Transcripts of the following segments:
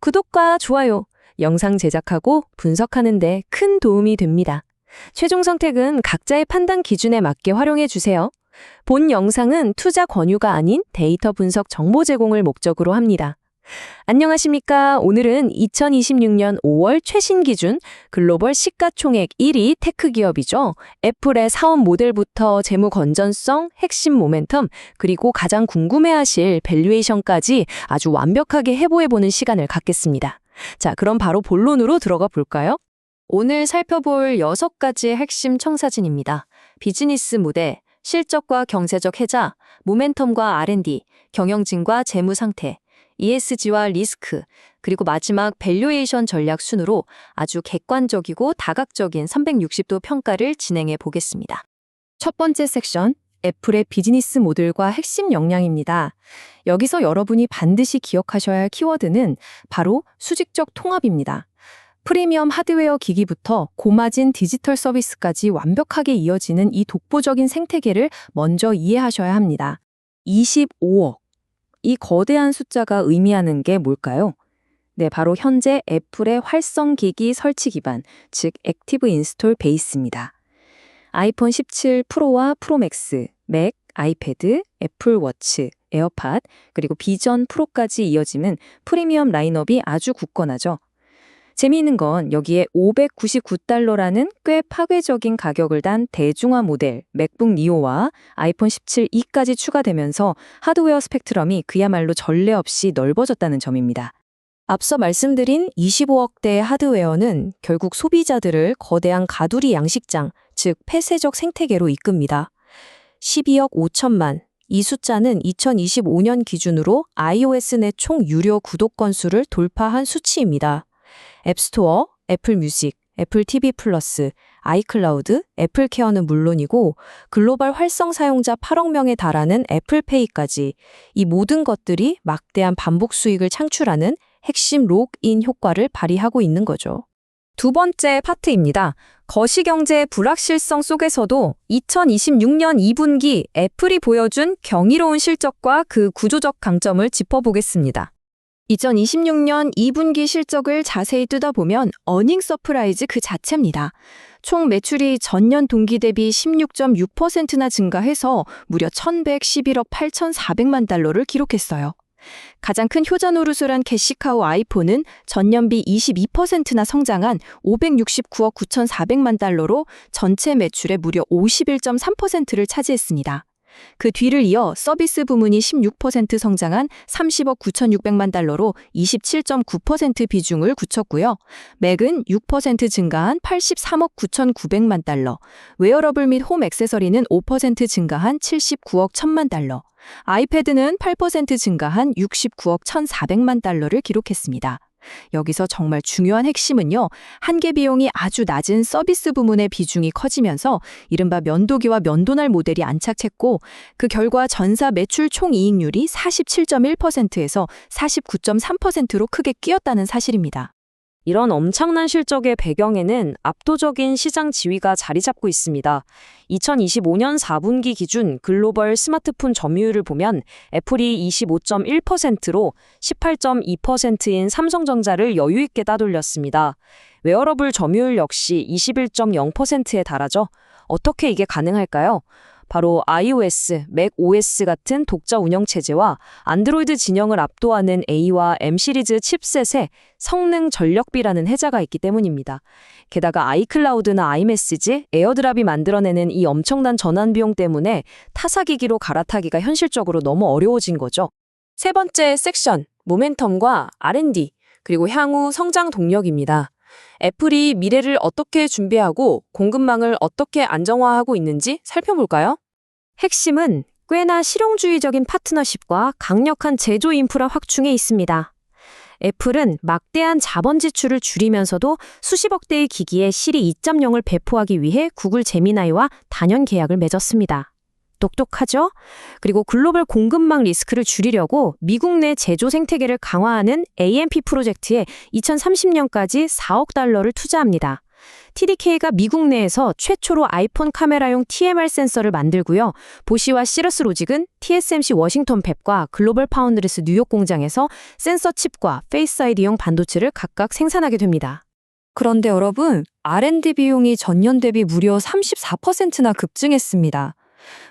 구독과 좋아요, 영상 제작하고 분석하는 데 큰 도움이 됩니다. 최종 선택은 각자의 판단 기준에 맞게 활용해 주세요. 본 영상은 투자 권유가 아닌 데이터 분석 정보 제공을 목적으로 합니다. 안녕하십니까? 오늘은 2026년 5월 최신 기준 글로벌 시가총액 1위 테크 기업이죠. 애플의 사업 모델부터 재무 건전성, 핵심 모멘텀, 그리고 가장 궁금해하실 밸류에이션까지 아주 완벽하게 해보해보는 시간을 갖겠습니다. 자, 그럼 바로 본론으로 들어가 볼까요? 오늘 살펴볼 6가지의 핵심 청사진입니다. 비즈니스 모델, 실적과 경제적 해자, 모멘텀과 R&D, 경영진과 재무 상태, ESG와 리스크, 그리고 마지막 밸류에이션 전략 순으로 아주 객관적이고 다각적인 360도 평가를 진행해 보겠습니다. 첫 번째 섹션, 애플의 비즈니스 모델과 핵심 역량입니다. 여기서 여러분이 반드시 기억하셔야 할 키워드는 바로 수직적 통합입니다. 프리미엄 하드웨어 기기부터 고마진 디지털 서비스까지 완벽하게 이어지는 이 독보적인 생태계를 먼저 이해하셔야 합니다. 25억. 이 거대한 숫자가 의미하는 게 뭘까요? 네, 바로 현재 애플의 활성 기기 설치 기반, 즉 액티브 인스톨 베이스입니다. 아이폰 17 프로와 프로맥스, 맥, 아이패드, 애플워치, 에어팟, 그리고 비전 프로까지 이어지는 프리미엄 라인업이 아주 굳건하죠. 재미있는 건 여기에 $599라는 꽤 파괴적인 가격을 단 대중화 모델 맥북 니오와 아이폰 17e까지 추가되면서 하드웨어 스펙트럼이 그야말로 전례 없이 넓어졌다는 점입니다. 앞서 말씀드린 25억대의 하드웨어는 결국 소비자들을 거대한 가두리 양식장, 즉 폐쇄적 생태계로 이끕니다. 12억 5천만. 이 숫자는 2025년 기준으로 iOS 내 총 유료 구독 건수를 돌파한 수치입니다. 앱스토어, 애플 뮤직, 애플 TV 플러스, 아이클라우드, 애플 케어는 물론이고 글로벌 활성 사용자 8억 명에 달하는 애플페이까지 이 모든 것들이 막대한 반복 수익을 창출하는 핵심 록인 효과를 발휘하고 있는 거죠. 두 번째 파트입니다. 거시경제의 불확실성 속에서도 2026년 2분기 애플이 보여준 경이로운 실적과 그 구조적 강점을 짚어보겠습니다. 2026년 2분기 실적을 자세히 뜯어보면 어닝 서프라이즈 그 자체입니다. 총 매출이 전년 동기 대비 16.6%나 증가해서 무려 1,111억 8,400만 달러를 기록했어요. 가장 큰 효자 노릇을 한 캐시카우 아이폰은 전년비 22%나 성장한 569억 9,400만 달러로 전체 매출의 무려 51.3%를 차지했습니다. 그 뒤를 이어 서비스 부문이 16% 성장한 30억 9,600만 달러로 27.9% 비중을 굳혔고요. 맥은 6% 증가한 83억 9,900만 달러, 웨어러블 및 홈 액세서리는 5% 증가한 79억 1,000만 달러, 아이패드는 8% 증가한 69억 1,400만 달러를 기록했습니다. 여기서 정말 중요한 핵심은요, 한계 비용이 아주 낮은 서비스 부문의 비중이 커지면서 이른바 면도기와 면도날 모델이 안착했고 그 결과 전사 매출 총이익률이 47.1%에서 49.3%로 크게 뛰었다는 사실입니다. 이런 엄청난 실적의 배경에는 압도적인 시장 지위가 자리 잡고 있습니다. 2025년 4분기 기준 글로벌 스마트폰 점유율을 보면 애플이 25.1%로 18.2%인 삼성전자를 여유 있게 따돌렸습니다. 웨어러블 점유율 역시 21.0%에 달하죠. 어떻게 이게 가능할까요? 바로 iOS, 맥OS 같은 독자 운영체제와 안드로이드 진영을 압도하는 A와 M 시리즈 칩셋의 성능 전력비라는 해자가 있기 때문입니다. 게다가 아이클라우드나 아이메시지, 에어드랍이 만들어내는 이 엄청난 전환 비용 때문에 타사기기로 갈아타기가 현실적으로 너무 어려워진 거죠. 세 번째 섹션, 모멘텀과 R&D, 그리고 향후 성장 동력입니다. 애플이 미래를 어떻게 준비하고 공급망을 어떻게 안정화하고 있는지 살펴볼까요? 핵심은 꽤나 실용주의적인 파트너십과 강력한 제조 인프라 확충에 있습니다. 애플은 막대한 자본 지출을 줄이면서도 수십억 대의 기기에 시리 2.0을 배포하기 위해 구글 제미나이와 단연 계약을 맺었습니다. 똑똑하죠? 그리고 글로벌 공급망 리스크를 줄이려고 미국 내 제조 생태계를 강화하는 AMP 프로젝트에 2030년까지 4억 달러를 투자합니다. TDK가 미국 내에서 최초로 아이폰 카메라용 TMR 센서를 만들고요. 보시와 시러스 로직은 TSMC 워싱턴 팹과 글로벌 파운드리스 뉴욕 공장에서 센서 칩과 페이스 아이디용 반도체를 각각 생산하게 됩니다. 그런데 여러분, R&D 비용이 전년 대비 무려 34%나 급증했습니다.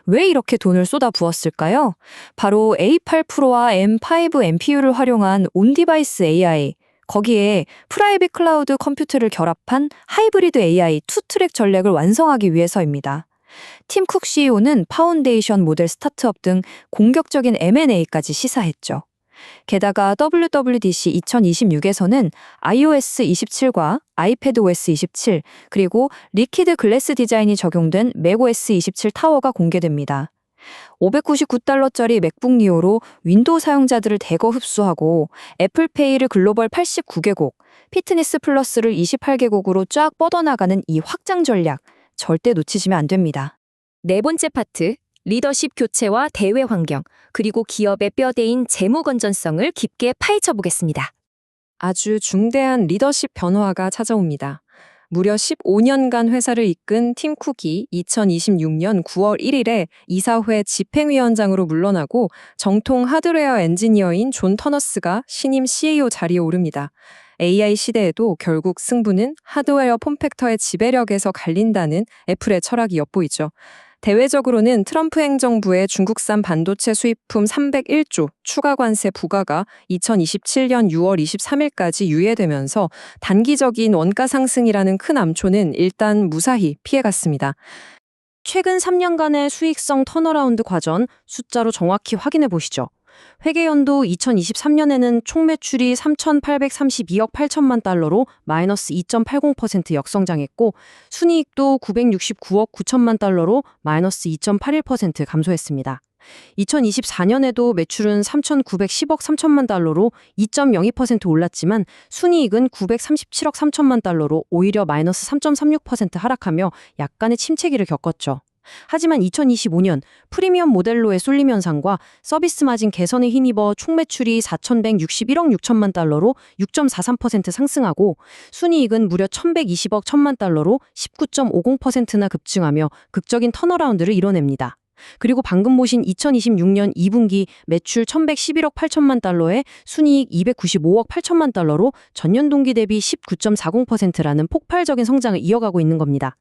왜 이렇게 돈을 쏟아부었을까요? 바로 A8 프로와 M5 NPU를 활용한 온디바이스 AI, 거기에 프라이빗 클라우드 컴퓨터를 결합한 하이브리드 AI 투트랙 전략을 완성하기 위해서입니다. 팀 쿡 CEO는 파운데이션 모델 스타트업 등 공격적인 M&A까지 시사했죠. 게다가 WWDC 2026에서는 iOS 27과 iPadOS 27, 그리고 리퀴드 글래스 디자인이 적용된 macOS 27 타워가 공개됩니다. $599짜리 맥북 니오로 윈도우 사용자들을 대거 흡수하고 애플페이를 글로벌 89개국, 피트니스 플러스를 28개국으로 쫙 뻗어나가는 이 확장 전략, 절대 놓치시면 안 됩니다. 네 번째 파트, 리더십 교체와 대외 환경, 그리고 기업의 뼈대인 재무 건전성을 깊게 파헤쳐 보겠습니다. 아주 중대한 리더십 변화가 찾아옵니다. 무려 15년간 회사를 이끈 팀 쿡이 2026년 9월 1일에 이사회 집행위원장으로 물러나고 정통 하드웨어 엔지니어인 존 터너스가 신임 CEO 자리에 오릅니다. AI 시대에도 결국 승부는 하드웨어 폼팩터의 지배력에서 갈린다는 애플의 철학이 엿보이죠. 대외적으로는 트럼프 행정부의 중국산 반도체 수입품 301조 추가 관세 부과가 2027년 6월 23일까지 유예되면서 단기적인 원가 상승이라는 큰 암초는 일단 무사히 피해갔습니다. 최근 3년간의 수익성 턴어라운드 과정 숫자로 정확히 확인해 보시죠. 회계연도 2023년에는 총 매출이 3,832억 8천만 달러로 마이너스 2.80% 역성장했고 순이익도 969억 9천만 달러로 마이너스 2.81% 감소했습니다. 2024년에도 매출은 3,910억 3천만 달러로 2.02% 올랐지만 순이익은 937억 3천만 달러로 오히려 마이너스 3.36% 하락하며 약간의 침체기를 겪었죠. 하지만 2025년 프리미엄 모델로의 쏠림 현상과 서비스 마진 개선에 힘입어 총 매출이 4,161억 6천만 달러로 6.43% 상승하고 순이익은 무려 1,120억 1천만 달러로 19.50%나 급증하며 극적인 턴어라운드를 이뤄냅니다. 그리고 방금 보신 2026년 2분기 매출 1,111억 8천만 달러에 순이익 295억 8천만 달러로 전년 동기 대비 19.40%라는 폭발적인 성장을 이어가고 있는 겁니다.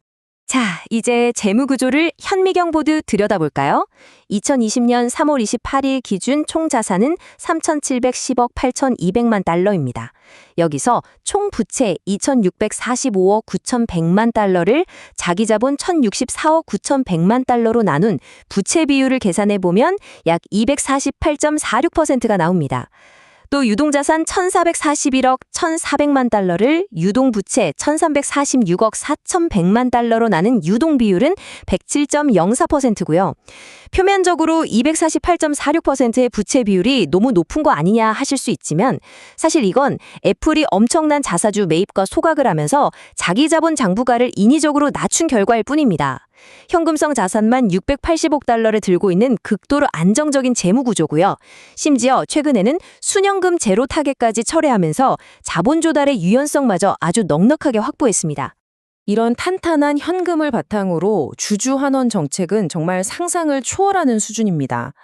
자, 이제 재무 구조를 현미경 보드 들여다볼까요? 2020년 3월 28일 기준 총 자산은 3,710억 8,200만 달러입니다. 여기서 총 부채 2,645억 9,100만 달러를 자기 자본 1,064억 9,100만 달러로 나눈 부채 비율을 계산해 보면 약 248.46%가 나옵니다. 또 유동자산 1,441억 1,400만 달러를 유동부채 1,346억 4,100만 달러로 나눈 유동비율은 107.04%고요. 표면적으로 248.46%의 부채 비율이 너무 높은 거 아니냐 하실 수 있지만 사실 이건 애플이 엄청난 자사주 매입과 소각을 하면서 자기 자본 장부가를 인위적으로 낮춘 결과일 뿐입니다. 현금성 자산만 680억 달러를 들고 있는 극도로 안정적인 재무 구조고요. 심지어 최근에는 순현금 제로 타겟까지 철회하면서 자본 조달의 유연성마저 아주 넉넉하게 확보했습니다. 이런 탄탄한 현금을 바탕으로 주주 환원 정책은 정말 상상을 초월하는 수준입니다.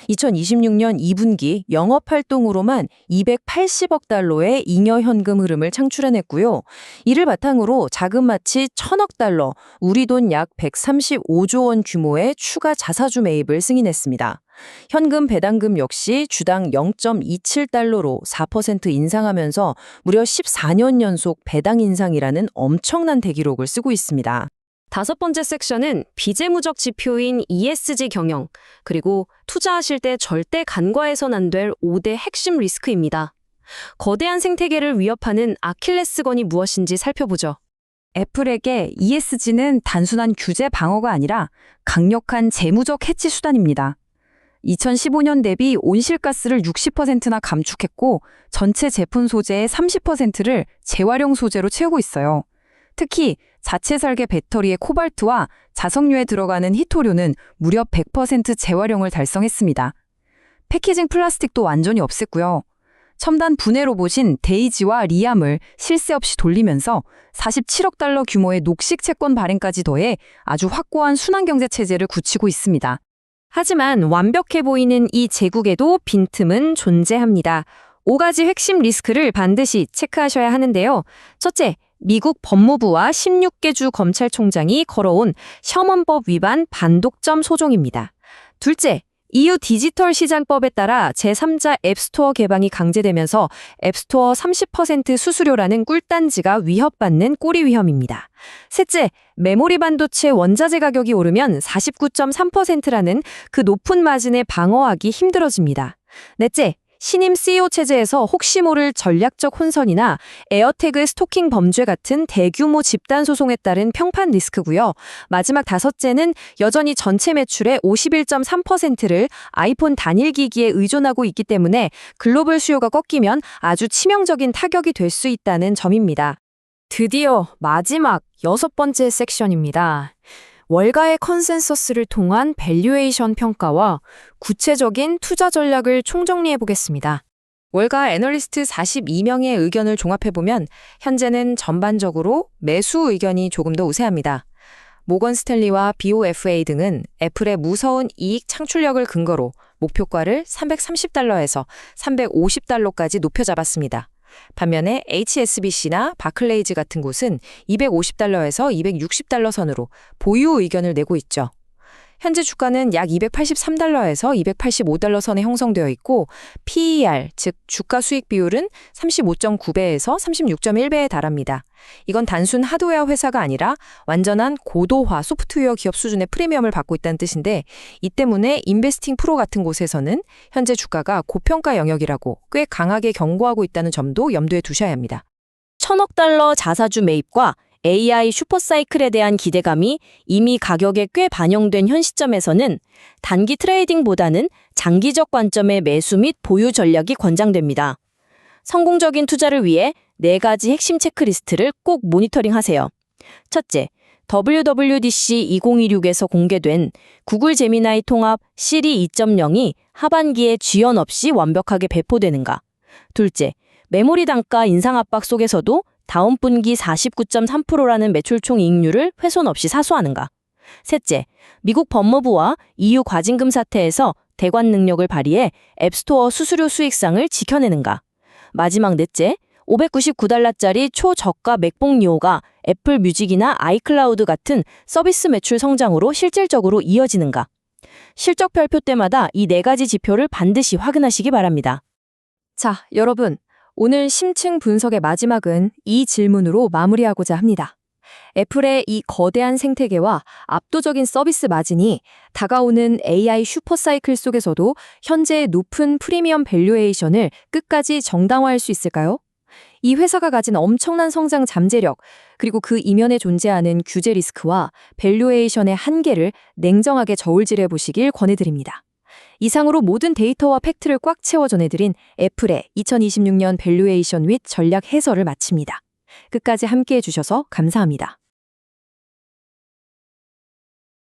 2026년 2분기 영업활동으로만 280억 달러의 잉여 현금 흐름을 창출해냈고요. 이를 바탕으로 자그마치 1,000억 달러, 우리 돈 약 135조 원 규모의 추가 자사주 매입을 승인했습니다. 현금 배당금 역시 주당 0.27달러로 4% 인상하면서 무려 14년 연속 배당 인상이라는 엄청난 대기록을 쓰고 있습니다. 다섯 번째 섹션은 비재무적 지표인 ESG 경영, 그리고 투자하실 때 절대 간과해선 안 될 5대 핵심 리스크입니다. 거대한 생태계를 위협하는 아킬레스건이 무엇인지 살펴보죠. 애플에게 ESG는 단순한 규제 방어가 아니라 강력한 재무적 해치 수단입니다. 2015년 대비 온실가스를 60%나 감축했고 전체 제품 소재의 30%를 재활용 소재로 채우고 있어요. 특히 자체 설계 배터리의 코발트와 자석류에 들어가는 히토류는 무려 100% 재활용을 달성했습니다. 패키징 플라스틱도 완전히 없앴고요. 첨단 분해 로봇인 데이지와 리암을 실세 없이 돌리면서 47억 달러 규모의 녹식 채권 발행까지 더해 아주 확고한 순환경제 체제를 굳히고 있습니다. 하지만 완벽해 보이는 이 제국에도 빈틈은 존재합니다. 5가지 핵심 리스크를 반드시 체크하셔야 하는데요. 첫째, 미국 법무부와 16개 주 검찰총장이 걸어온 셔먼법 위반 반독점 소송입니다. 둘째, EU 디지털 시장법에 따라 제3자 앱스토어 개방이 강제되면서 앱스토어 30% 수수료라는 꿀단지가 위협받는 꼬리 위험입니다. 셋째, 메모리 반도체 원자재 가격이 오르면 49.3%라는 그 높은 마진을 방어하기 힘들어집니다. 넷째, 신임 CEO 체제에서 혹시 모를 전략적 혼선이나 에어태그 스토킹 범죄 같은 대규모 집단 소송에 따른 평판 리스크고요. 마지막 다섯째는 여전히 전체 매출의 51.3%를 아이폰 단일 기기에 의존하고 있기 때문에 글로벌 수요가 꺾이면 아주 치명적인 타격이 될 수 있다는 점입니다. 드디어 마지막 6번째 섹션입니다. 월가의 컨센서스를 통한 밸류에이션 평가와 구체적인 투자 전략을 총정리해 보겠습니다. 월가 애널리스트 42명의 의견을 종합해보면 현재는 전반적으로 매수 의견이 조금 더 우세합니다. 모건 스탠리와 BOFA 등은 애플의 무서운 이익 창출력을 근거로 목표가를 330달러에서 350달러까지 높여 잡았습니다. 반면에 HSBC나 바클레이즈 같은 곳은 250달러에서 260달러 선으로 보유 의견을 내고 있죠. 현재 주가는 약 283달러에서 285달러 선에 형성되어 있고 PER, 즉 주가 수익 비율은 35.9배에서 36.1배에 달합니다. 이건 단순 하드웨어 회사가 아니라 완전한 고도화 소프트웨어 기업 수준의 프리미엄을 받고 있다는 뜻인데 이 때문에 인베스팅 프로 같은 곳에서는 현재 주가가 고평가 영역이라고 꽤 강하게 경고하고 있다는 점도 염두에 두셔야 합니다. 1,000억 달러 자사주 매입과 AI 슈퍼사이클에 대한 기대감이 이미 가격에 꽤 반영된 현 시점에서는 단기 트레이딩보다는 장기적 관점의 매수 및 보유 전략이 권장됩니다. 성공적인 투자를 위해 4가지 핵심 체크리스트를 꼭 모니터링하세요. 첫째, WWDC 2026에서 공개된 구글 제미나이 통합 시리 2.0이 하반기에 지연 없이 완벽하게 배포되는가. 둘째, 메모리 단가 인상 압박 속에서도 다음 분기 49.3%라는 매출총 이익률을 훼손 없이 사수하는가. 셋째, 미국 법무부와 EU 과징금 사태에서 대관 능력을 발휘해 앱스토어 수수료 수익상을 지켜내는가. 마지막 넷째, 599달러짜리 초저가 맥북 니오가 애플 뮤직이나 아이클라우드 같은 서비스 매출 성장으로 실질적으로 이어지는가. 실적 발표 때마다 이 4가지 지표를 반드시 확인하시기 바랍니다. 자, 여러분. 오늘 심층 분석의 마지막은 이 질문으로 마무리하고자 합니다. 애플의 이 거대한 생태계와 압도적인 서비스 마진이 다가오는 AI 슈퍼사이클 속에서도 현재의 높은 프리미엄 밸류에이션을 끝까지 정당화할 수 있을까요? 이 회사가 가진 엄청난 성장 잠재력, 그리고 그 이면에 존재하는 규제 리스크와 밸류에이션의 한계를 냉정하게 저울질해 보시길 권해드립니다. 이상으로 모든 데이터와 팩트를 꽉 채워 전해드린 애플의 2026년 밸류에이션 및 전략 해설을 마칩니다. 끝까지 함께해 주셔서 감사합니다.